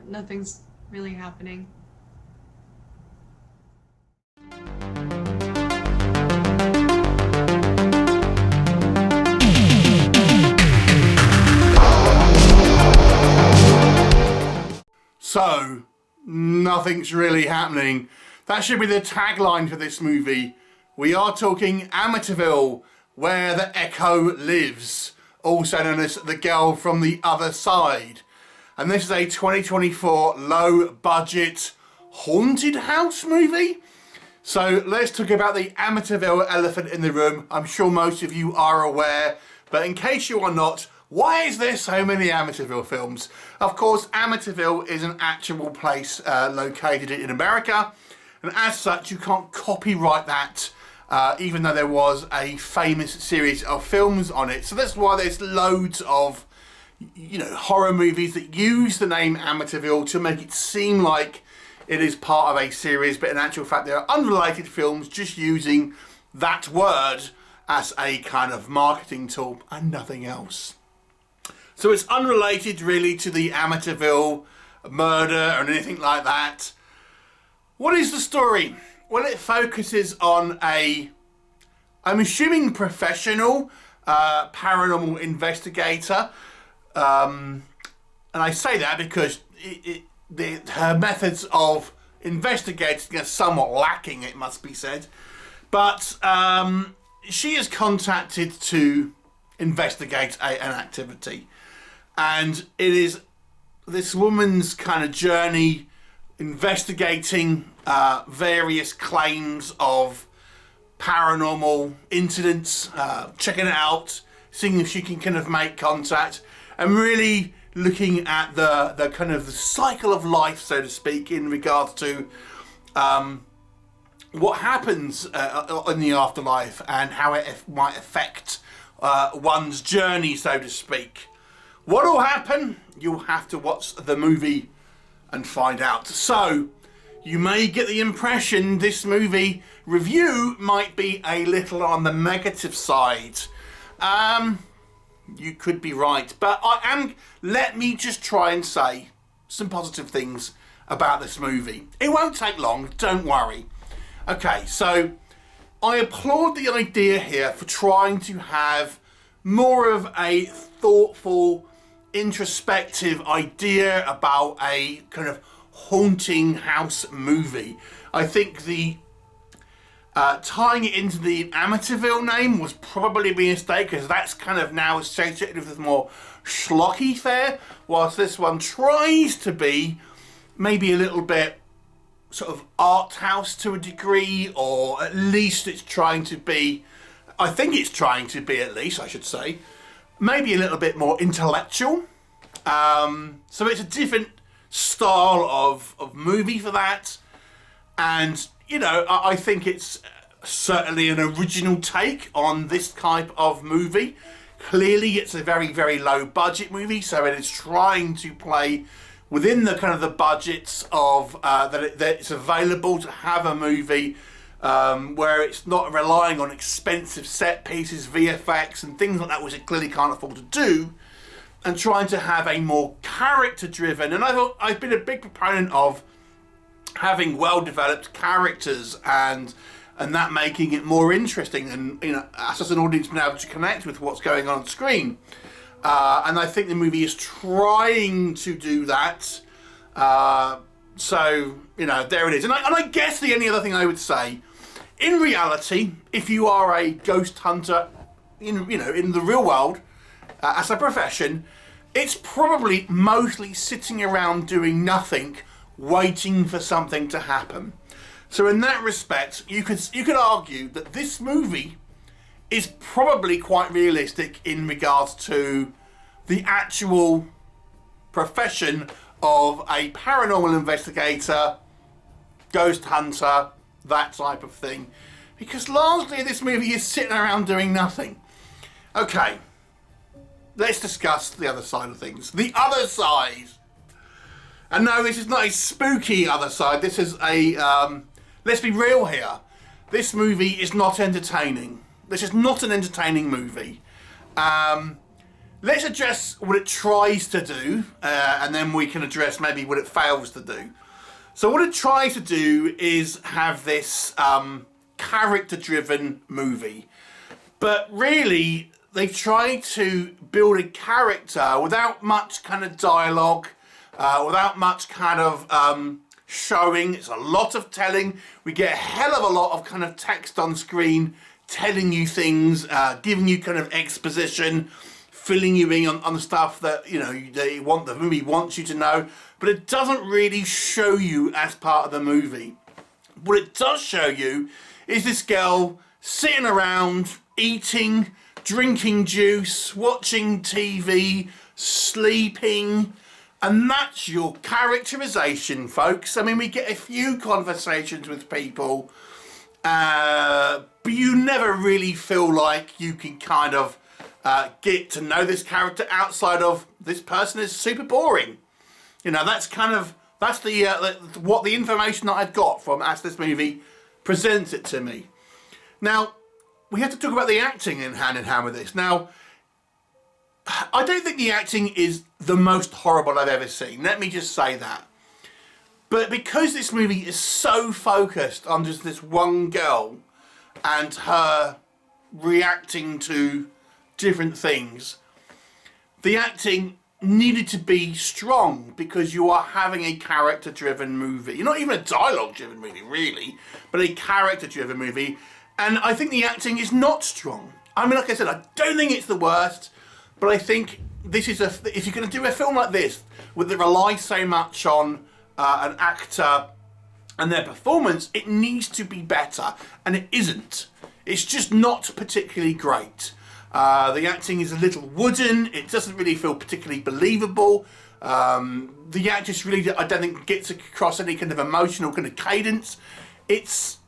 nothing's really happening. So, nothing's really happening. That should be the tagline for this movie. We are talking Amityville, where the Echo lives, also known as The Girl from the Other Side. And this is a 2024 low-budget haunted house movie. So let's talk about the Amityville elephant in the room. I'm sure most of you are aware, but in case you are not, why is there so many Amityville films? Of course, Amityville is an actual place located in America, and as such, you can't copyright that, even though there was a famous series of films on it. So that's why there's loads of, you know, horror movies that use the name Amityville to make it seem like it is part of a series, but in actual fact, they are unrelated films just using that word as a kind of marketing tool and nothing else. So it's unrelated really to the Amityville murder or anything like that. What is the story? Well, it focuses on I'm assuming professional paranormal investigator. And I say that because her methods of investigating are somewhat lacking, it must be said. But she is contacted to investigate an activity. And it is this woman's kind of journey investigating various claims of paranormal incidents, checking it out, seeing if she can kind of make contact, and really looking at the kind of the cycle of life, so to speak, in regards to what happens in the afterlife and how it might affect one's journey, so to speak. What will happen? You'll have to watch the movie and find out. So, you may get the impression this movie review might be a little on the negative side. You could be right, but let me just try and say some positive things about this movie. It won't take long, don't worry. Okay, so I applaud the idea here for trying to have more of a thoughtful, introspective idea about a kind of haunting house movie. I think the tying it into the Amityville name was probably a mistake, because that's kind of now associated with more schlocky fare, whilst this one tries to be maybe a little bit sort of art house to a degree, or at least it's trying to be, I think it's trying to be at least, I should say, maybe a little bit more intellectual. So it's a different style of movie for that. And, you know, I think it's certainly an original take on this type of movie. Clearly it's a very, very low budget movie, so it is trying to play within the kind of the budgets of that it's available to have a movie where it's not relying on expensive set pieces, VFX and things like that, which it clearly can't afford to do, and trying to have a more character driven. And I've been a big proponent of having well developed characters and that making it more interesting, and, you know, us as an audience being able to connect with what's going on screen. And I think the movie is trying to do that. So, you know, there it is. And I guess the only other thing I would say, in reality, if you are a ghost hunter in the real world, as a profession, it's probably mostly sitting around doing nothing, waiting for something to happen. So in that respect, you could argue that this movie is probably quite realistic in regards to the actual profession of a paranormal investigator, ghost hunter, that type of thing. Because largely this movie is sitting around doing nothing. Okay, let's discuss the other side of things. The other side. And no, this is not a spooky other side. This is a, let's be real here. This movie is not entertaining. This is not an entertaining movie. let's address what it tries to do, and then we can address maybe what it fails to do. So what it tries to do is have this character-driven movie. But really, they try to build a character without much kind of dialogue, without much kind of showing. It's a lot of telling. We get a hell of a lot of kind of text on screen telling you things, giving you kind of exposition, filling you in on the stuff that the movie wants you to know, but it doesn't really show you as part of the movie. What it does show you is this girl sitting around, eating, drinking juice, watching TV, sleeping, and that's your characterization, folks. I mean, we get a few conversations with people, but you never really feel like you can kind of get to know this character outside of this person is super boring. That's what the information that I've got from as this movie presents it to me. Now, we have to talk about the acting hand in hand with this. Now, I don't think the acting is the most horrible I've ever seen. Let me just say that. But because this movie is so focused on just this one girl and her reacting to different things, the acting needed to be strong because you are having a character-driven movie. Not even a dialogue-driven movie, really, but a character-driven movie. And I think the acting is not strong. I mean, like I said, I don't think it's the worst, but I think this is if you're going to do a film like this, that relies so much on an actor and their performance, it needs to be better, and it isn't. It's just not particularly great. The acting is a little wooden. It doesn't really feel particularly believable. The actress really, I don't think, gets across any kind of emotional kind of cadence. It's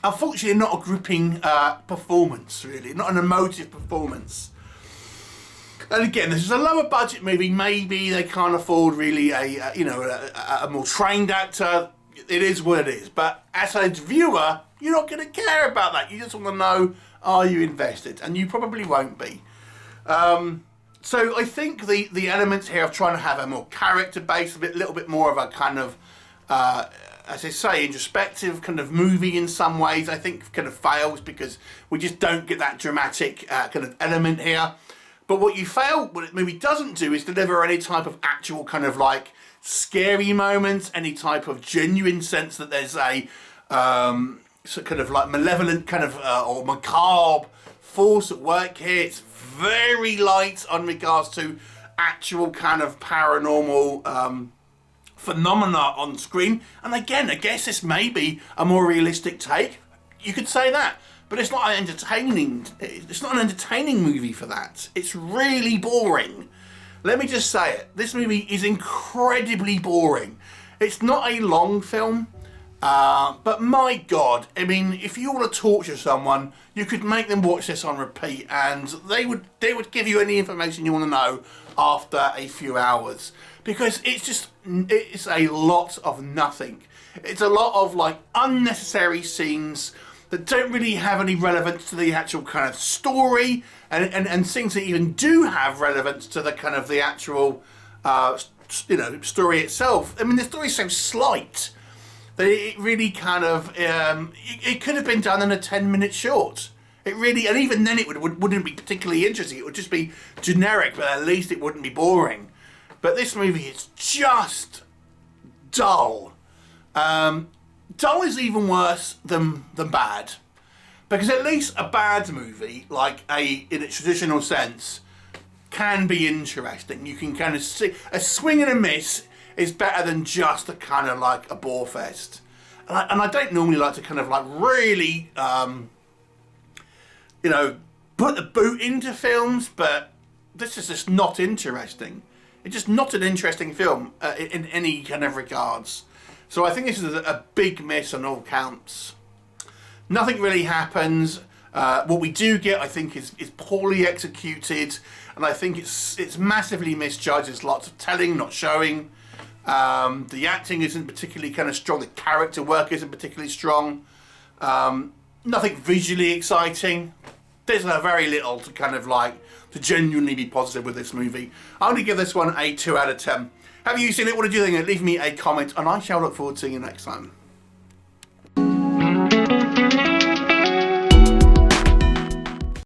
unfortunately not a gripping performance, really, not an emotive performance. And again, this is a lower budget movie. Maybe they can't afford really a more trained actor. It is what it is. But as a viewer, you're not going to care about that. You just want to know, are you invested? And you probably won't be. So I think the elements here of trying to have a more character-based, a little bit more of a kind of, as I say, introspective kind of movie in some ways, I think kind of fails because we just don't get that dramatic kind of element here. But what the movie doesn't do is deliver any type of actual kind of like scary moments, any type of genuine sense that there's a kind of like malevolent kind of or macabre force at work here. It's very light on regards to actual kind of paranormal phenomena on screen. And again, I guess this may be a more realistic take. You could say that. But it's not an entertaining movie for that. It's really boring. Let me just say it. This movie is incredibly boring. It's not a long film, but my God, I mean, if you want to torture someone, you could make them watch this on repeat, and they would give you any information you want to know after a few hours, because it's a lot of nothing. It's a lot of like unnecessary scenes that don't really have any relevance to the actual kind of story, and things that even do have relevance to the kind of the actual story itself. I mean, the story's so slight that it really kind of it could have been done in a 10-minute short. It really, and even then it wouldn't be particularly interesting. It would just be generic, but at least it wouldn't be boring. But this movie is just dull. Dull is even worse than bad, because at least a bad movie, like in its traditional sense, can be interesting. You can kind of see a swing and a miss is better than just a kind of like a bore fest. And I don't normally like to kind of like really, put the boot into films, but this is just not interesting. It's just not an interesting film in any kind of regards. So I think this is a big miss on all counts. Nothing really happens. What we do get, I think, is poorly executed, and I think it's massively misjudged. There's lots of telling, not showing. The acting isn't particularly kind of strong. The character work isn't particularly strong. Nothing visually exciting. there's very little to kind of like, to genuinely be positive with this movie. I'm going to give this one a 2 out of 10. Have you seen it? What did you think? Leave me a comment and I shall look forward to seeing you next time.